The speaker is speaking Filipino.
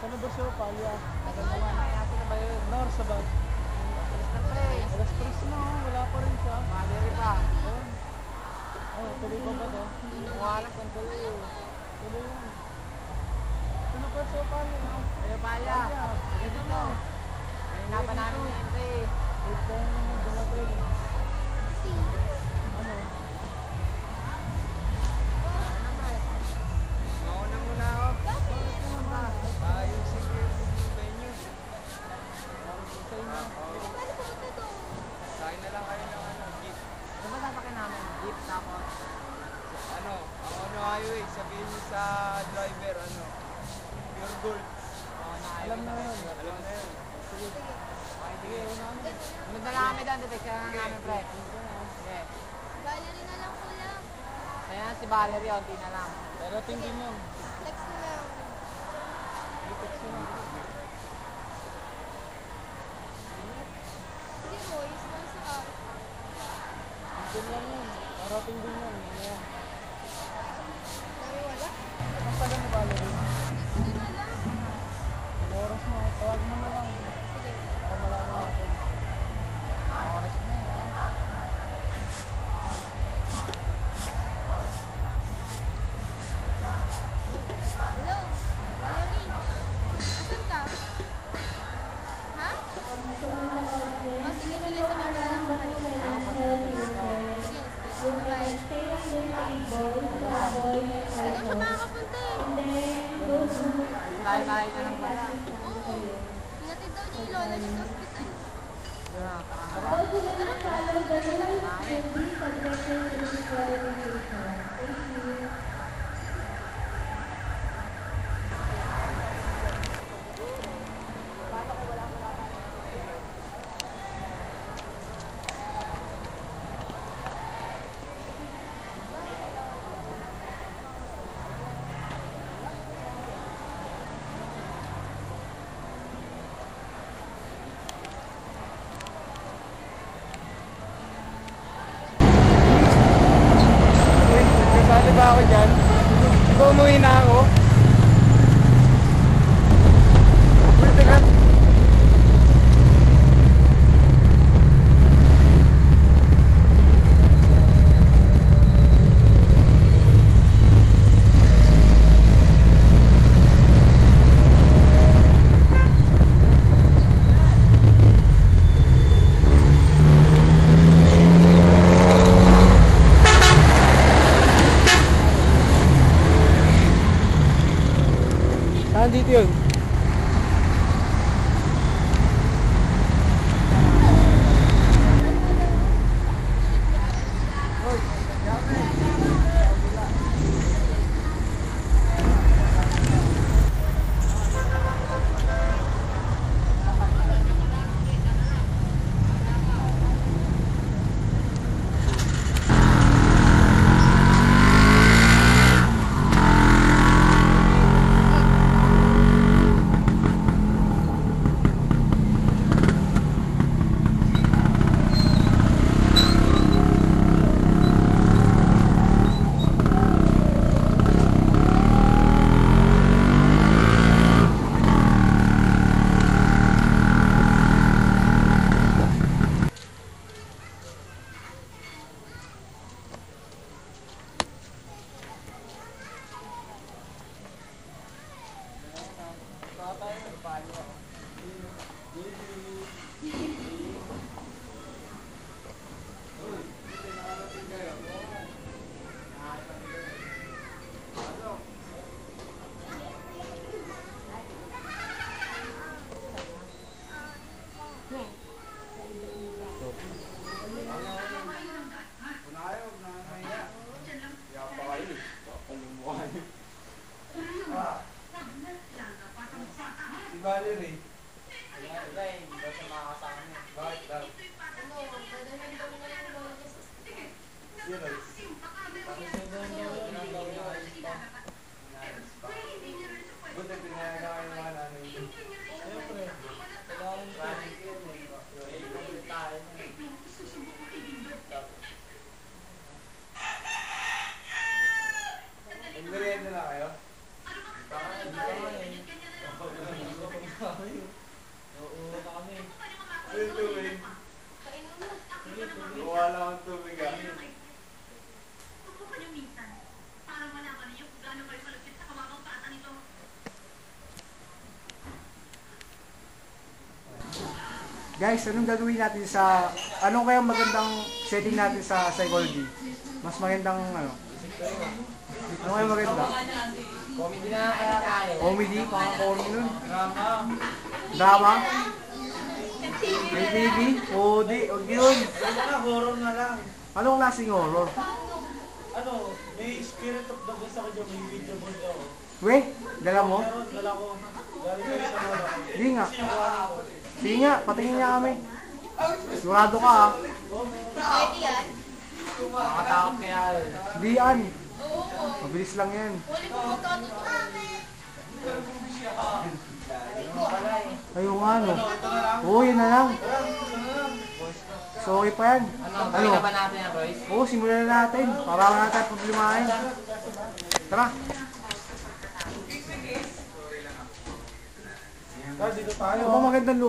Saan ba siya, Palya? Tagal naman. Natin na ba yun? North, sabat. Alas 3 na, wala pa rin siya. Maleri pa. Oh, tuloy pa ba to? Wala kang tuloy. Tuloy yun. Sino ba siya, Palya? Ayo, Palya. Dito mo. Kanina pa namin yung entry. Wait tayo naman, dumating. Ano? Mauna muna ako. Ayusin ko yung venue. Kain na lang kayo ng jeep. Ano ba sasakin namin? Jeep tapos? Ang highway, sabihin niyo sa driver, pure gold. Alam na yun. Alam na yun. Sige. Okay, sige. Sunod na lang kami doon, detection na namin, pre. Sige. Valerie na lang kuya. Kaya si Valerie, onti na lang. Darating din yun. Text na lang. Text na lang. Hindi boys, nasa ka. Din lang yun. Darating din yun. Ayan. Dami wala? Ang pala ni Valerie. Hindi na lang. Ang oras mo, tawag mo na lang. Sige. Para malaman natin. Ang oras na yun. Hello? Valerie? Asan ka? Ha? Oh, sige, tuloy sa mga lang. Sige, bye. Saan ka makakapunta eh? Tayo-tayo na lang pala. Oo. Hinatid daw niya yung lola niya sa hospital. Yeah, Kasali ba ako dyan? Ito umuwi na ako. Pwede ka. Buti pinagawa yung mga nanay. Siyempre, kailangan ko. Nag-merienda na kayo? Oo, kami. Ano yung tubig? Kuha lang ang tubig ah. Guys, anong gagawin natin sa... Anong kayang magandang setting natin sa psychology? Mas magandang ano? Ano kayang maganda? Comedy na lang kaya tayo. Comedy? Pang-comedy nun? Drama. Drama? May TV? O di, huwag yun. Ano na, horror na lang. Anong klaseng horror? Ano, may Spirit of the Ghost ako dyan, may video mo dyan ako. We, dala mo? Meron, dala ko. Galing kayo sa mga. Di nga. Kasi yung kuhanin ko. Sige nga, patingin niya kami. Sigurado ka ha. Pwede yan. Makatakot kaya. Di yan. Oo. Mabilis lang yan. Huli ko magkatuto namin. Ayun nga no. Oo, yun na lang. So, okay pa yan. Ano, gawin na ba natin yan, Royce? Oo, simulan na natin. Para wala na tayo problemahin. Tara. Dito tayo. Ano ba magandang luto?